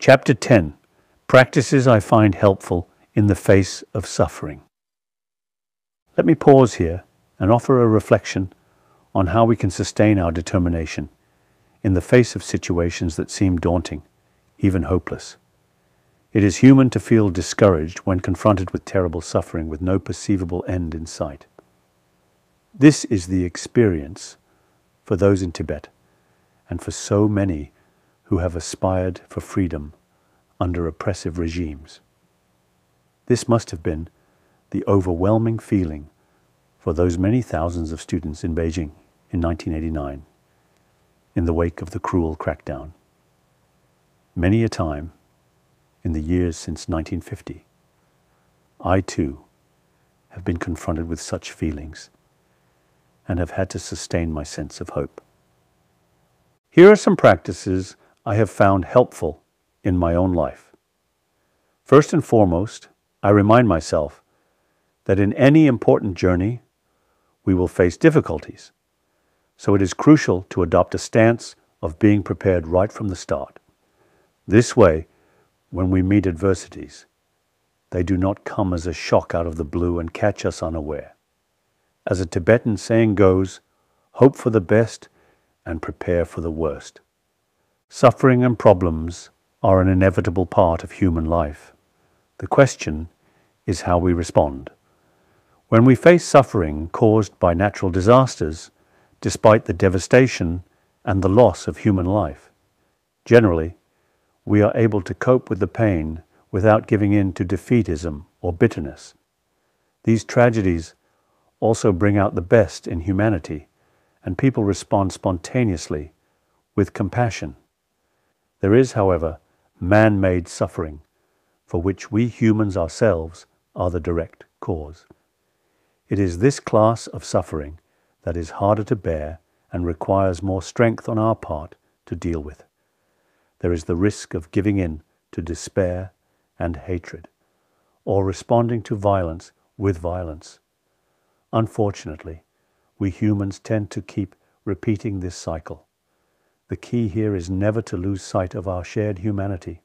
Chapter 10. Practices I find helpful in the face of suffering. Let me pause here and offer a reflection on how we can sustain our determination in the face of situations that seem daunting, even hopeless. It is human to feel discouraged when confronted with terrible suffering with no perceivable end in sight. This is the experience for those in Tibet and for so many who have aspired for freedom under oppressive regimes. This must have been the overwhelming feeling for those many thousands of students in Beijing in 1989, in the wake of the cruel crackdown. Many a time, in the years since 1950, I too have been confronted with such feelings and have had to sustain my sense of hope. Here are some practices I have found helpful in my own life. First and foremost, I remind myself that in any important journey, we will face difficulties, so it is crucial to adopt a stance of being prepared right from the start. This way, when we meet adversities, they do not come as a shock out of the blue and catch us unaware. As a Tibetan saying goes, hope for the best and prepare for the worst. Suffering and problems are an inevitable part of human life. The question is how we respond. When we face suffering caused by natural disasters, despite the devastation and the loss of human life, generally, we are able to cope with the pain without giving in to defeatism or bitterness. These tragedies also bring out the best in humanity, and people respond spontaneously with compassion. There is, however, man-made suffering, for which we humans ourselves are the direct cause. It is this class of suffering that is harder to bear and requires more strength on our part to deal with. There is the risk of giving in to despair and hatred, or responding to violence with violence. Unfortunately, we humans tend to keep repeating this cycle. The key here is never to lose sight of our shared humanity,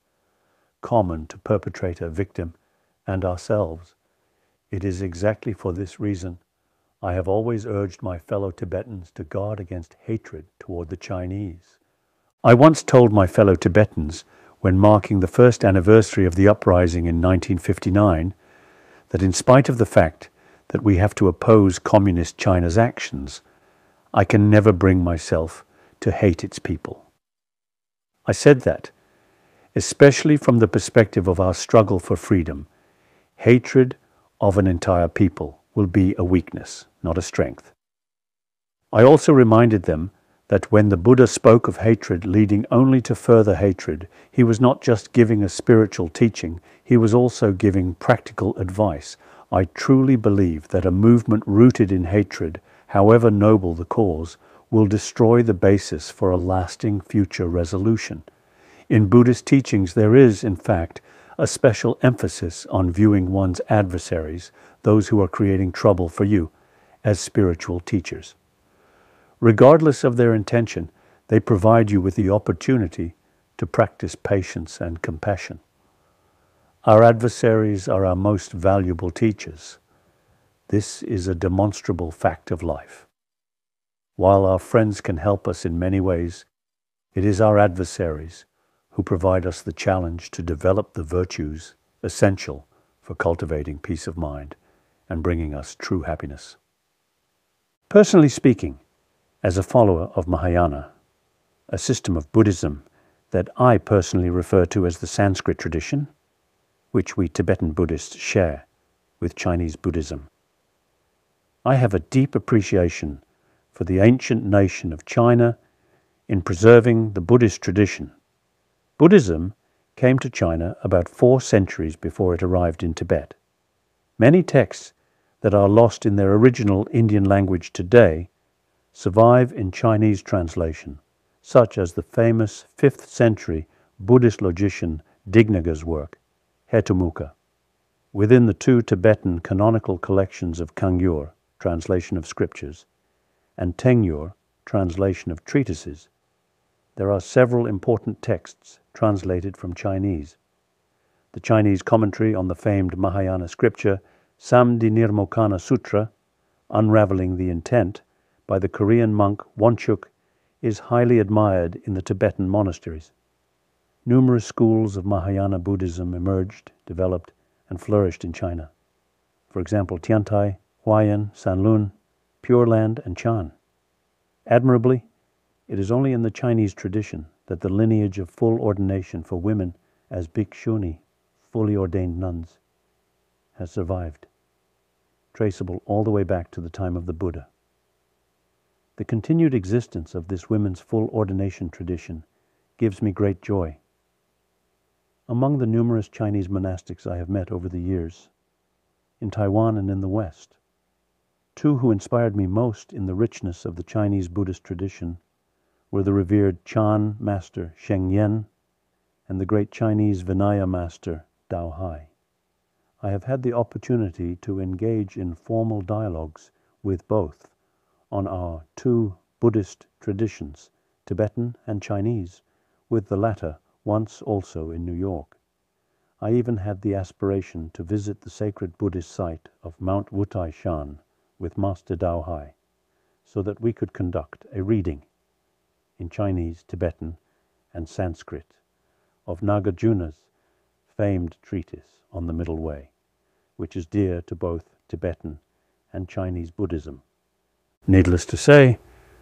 common to perpetrator, victim, and ourselves. It is exactly for this reason I have always urged my fellow Tibetans to guard against hatred toward the Chinese. I once told my fellow Tibetans, when marking the first anniversary of the uprising in 1959, that in spite of the fact that we have to oppose Communist China's actions, I can never bring myself to hate its people. I said that, especially from the perspective of our struggle for freedom, hatred of an entire people will be a weakness, not a strength. I also reminded them that when the Buddha spoke of hatred leading only to further hatred, he was not just giving a spiritual teaching, he was also giving practical advice. I truly believe that a movement rooted in hatred, however noble the cause, will destroy the basis for a lasting future resolution. In Buddhist teachings there is, in fact, a special emphasis on viewing one's adversaries, those who are creating trouble for you, as spiritual teachers. Regardless of their intention, they provide you with the opportunity to practice patience and compassion. Our adversaries are our most valuable teachers. This is a demonstrable fact of life. While our friends can help us in many ways, it is our adversaries who provide us the challenge to develop the virtues essential for cultivating peace of mind and bringing us true happiness. Personally speaking, as a follower of Mahayana, a system of Buddhism that I personally refer to as the Sanskrit tradition, which we Tibetan Buddhists share with Chinese Buddhism, I have a deep appreciation for the ancient nation of China in preserving the Buddhist tradition. Buddhism came to China about 4 centuries before it arrived in Tibet. Many texts that are lost in their original Indian language today survive in Chinese translation, such as the famous 5th century Buddhist logician Dignaga's work, Hetumukha. Within the 2 Tibetan canonical collections of Kangyur, translation of scriptures, and Tengyur, translation of treatises, there are several important texts translated from Chinese. The Chinese commentary on the famed Mahayana scripture Samdhinirmokana Sutra, Unraveling the Intent, by the Korean monk Wonchuk, is highly admired in the Tibetan monasteries. Numerous schools of Mahayana Buddhism emerged, developed, and flourished in China. For example, Tiantai, Huayan, Sanlun, Pure Land, and Chan. Admirably, it is only in the Chinese tradition that the lineage of full ordination for women as bhikshuni, fully ordained nuns, has survived, traceable all the way back to the time of the Buddha. The continued existence of this women's full ordination tradition gives me great joy. Among the numerous Chinese monastics I have met over the years, in Taiwan and in the West, two who inspired me most in the richness of the Chinese Buddhist tradition were the revered Chan master Sheng Yen and the great Chinese Vinaya master Dalai. I have had the opportunity to engage in formal dialogues with both on our two Buddhist traditions, Tibetan and Chinese, with the latter once also in New York. I even had the aspiration to visit the sacred Buddhist site of Mount Wutai Shan with Master Dalai, so that we could conduct a reading in Chinese, Tibetan, and Sanskrit of Nagarjuna's famed treatise on the Middle Way, which is dear to both Tibetan and Chinese Buddhism. Needless to say,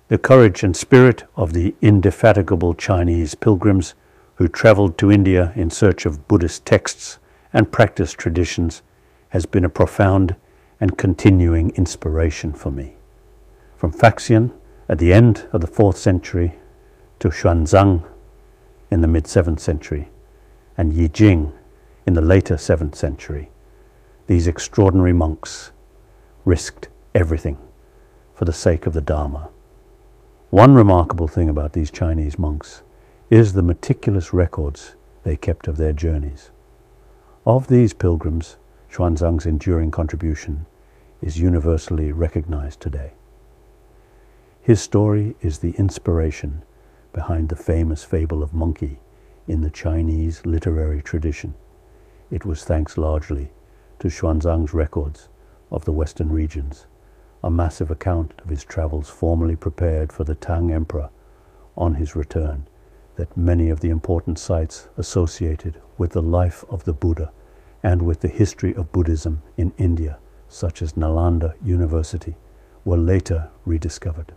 the courage and spirit of the indefatigable Chinese pilgrims who traveled to India in search of Buddhist texts and practice traditions has been a profound and continuing inspiration for me. From Faxian at the end of the 4th century to Xuanzang in the mid-7th century and Yijing in the later 7th century, these extraordinary monks risked everything for the sake of the Dharma. One remarkable thing about these Chinese monks is the meticulous records they kept of their journeys. Of these pilgrims, Xuanzang's enduring contribution is universally recognized today. His story is the inspiration behind the famous fable of Monkey in the Chinese literary tradition. It was thanks largely to Xuanzang's records of the Western regions, a massive account of his travels formerly prepared for the Tang Emperor on his return, that many of the important sites associated with the life of the Buddha and with the history of Buddhism in India, such as Nalanda University, were later rediscovered.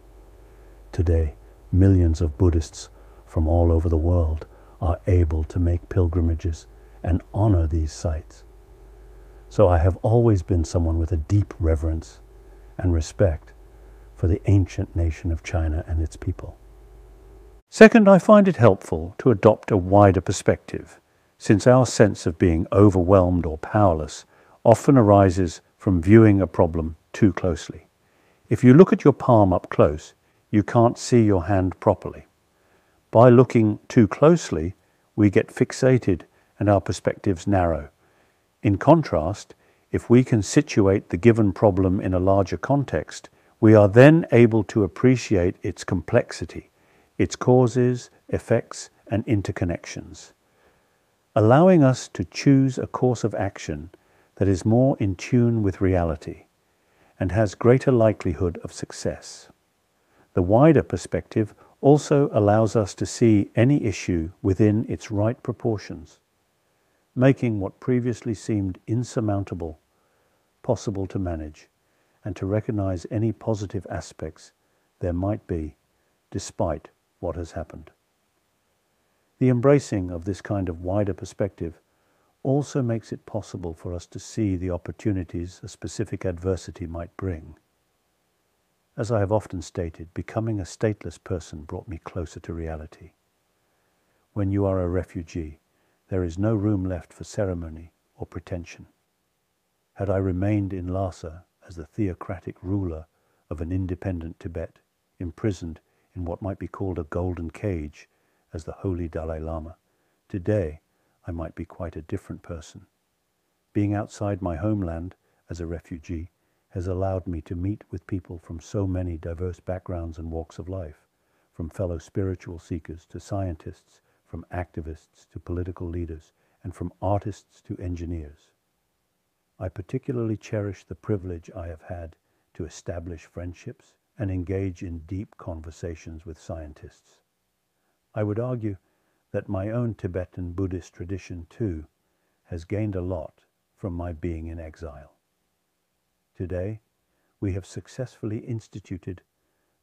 Today, millions of Buddhists from all over the world are able to make pilgrimages and honor these sites. So I have always been someone with a deep reverence and respect for the ancient nation of China and its people. Second, I find it helpful to adopt a wider perspective, since our sense of being overwhelmed or powerless often arises from viewing a problem too closely. If you look at your palm up close, you can't see your hand properly. By looking too closely, we get fixated and our perspectives narrow. In contrast, if we can situate the given problem in a larger context, we are then able to appreciate its complexity, its causes, effects, and interconnections, allowing us to choose a course of action that is more in tune with reality and has greater likelihood of success. The wider perspective also allows us to see any issue within its right proportions, making what previously seemed insurmountable possible to manage, and to recognize any positive aspects there might be despite what has happened. The embracing of this kind of wider perspective also makes it possible for us to see the opportunities a specific adversity might bring. As I have often stated, becoming a stateless person brought me closer to reality. When you are a refugee, there is no room left for ceremony or pretension. Had I remained in Lhasa as the theocratic ruler of an independent Tibet, imprisoned in what might be called a golden cage as the holy Dalai Lama, today I might be quite a different person. Being outside my homeland as a refugee has allowed me to meet with people from so many diverse backgrounds and walks of life, from fellow spiritual seekers to scientists, from activists to political leaders, and from artists to engineers. I particularly cherish the privilege I have had to establish friendships and engage in deep conversations with scientists. I would argue that my own Tibetan Buddhist tradition, too, has gained a lot from my being in exile. Today, we have successfully instituted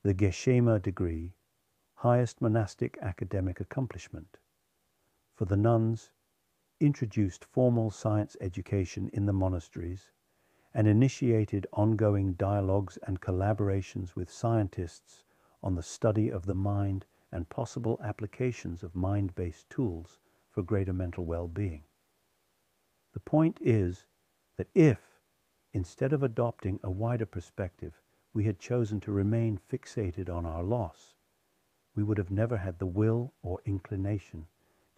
the Geshe degree, highest monastic academic accomplishment. For the nuns, introduced formal science education in the monasteries, and initiated ongoing dialogues and collaborations with scientists on the study of the mind and possible applications of mind-based tools for greater mental well-being. The point is that if, instead of adopting a wider perspective, we had chosen to remain fixated on our loss, we would have never had the will or inclination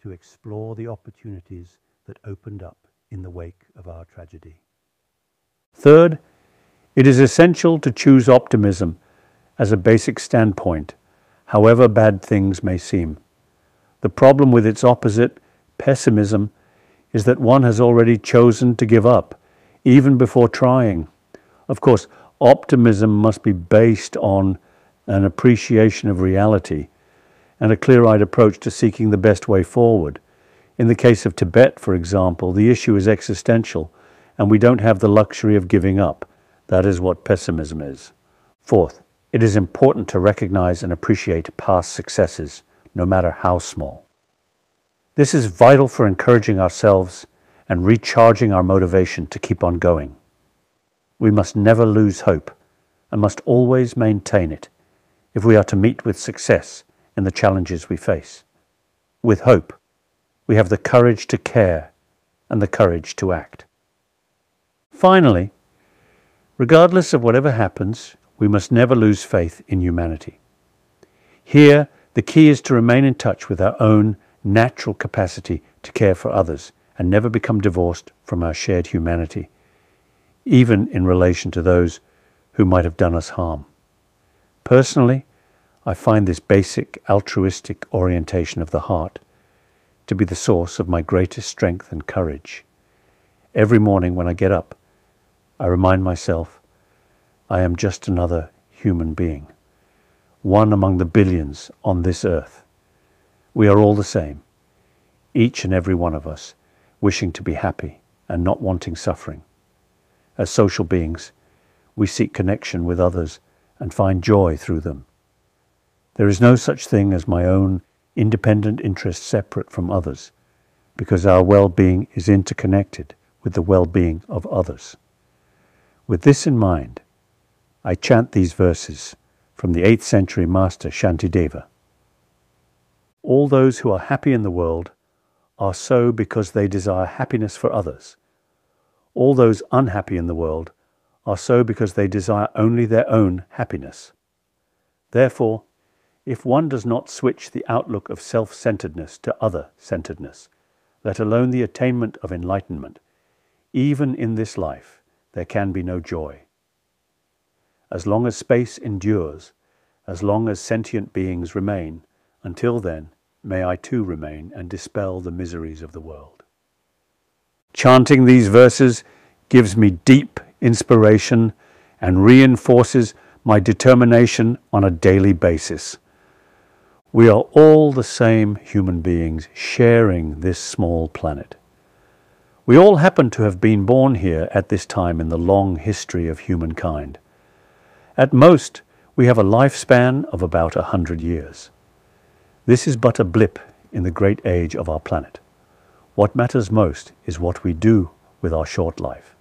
to explore the opportunities that opened up in the wake of our tragedy. Third, it is essential to choose optimism as a basic standpoint, however bad things may seem. The problem with its opposite, pessimism, is that one has already chosen to give up, even before trying. Of course, optimism must be based on an appreciation of reality and a clear-eyed approach to seeking the best way forward. In the case of Tibet, for example, the issue is existential, and we don't have the luxury of giving up. That is what pessimism is. Fourth, it is important to recognize and appreciate past successes, no matter how small. This is vital for encouraging ourselves and recharging our motivation to keep on going. We must never lose hope and must always maintain it if we are to meet with success in the challenges we face. With hope, we have the courage to care and the courage to act. Finally, regardless of whatever happens, we must never lose faith in humanity. Here, the key is to remain in touch with our own natural capacity to care for others and never become divorced from our shared humanity, even in relation to those who might have done us harm. Personally, I find this basic altruistic orientation of the heart to be the source of my greatest strength and courage. Every morning when I get up, I remind myself I am just another human being, one among the billions on this earth. We are all the same, each and every one of us wishing to be happy and not wanting suffering. As social beings, we seek connection with others and find joy through them. There is no such thing as my own independent interest separate from others, because our well-being is interconnected with the well-being of others. With this in mind, I chant these verses from the 8th century master Shantideva. All those who are happy in the world are so because they desire happiness for others. All those unhappy in the world are so because they desire only their own happiness. Therefore, if one does not switch the outlook of self-centeredness to other-centeredness, let alone the attainment of enlightenment, even in this life, there can be no joy. As long as space endures, as long as sentient beings remain, until then, may I too remain and dispel the miseries of the world. Chanting these verses gives me deep inspiration and reinforces my determination on a daily basis. We are all the same human beings sharing this small planet. We all happen to have been born here at this time in the long history of humankind. At most, we have a lifespan of about 100 years. This is but a blip in the great age of our planet. What matters most is what we do with our short life.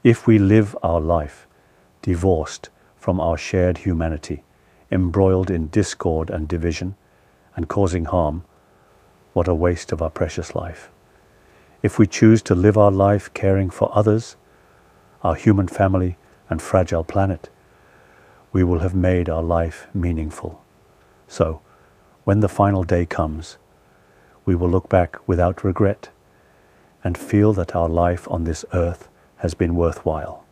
If we live our life divorced from our shared humanity, embroiled in discord and division, and causing harm, what a waste of our precious life. If we choose to live our life caring for others, our human family and fragile planet, we will have made our life meaningful. So, when the final day comes, we will look back without regret and feel that our life on this earth has been worthwhile.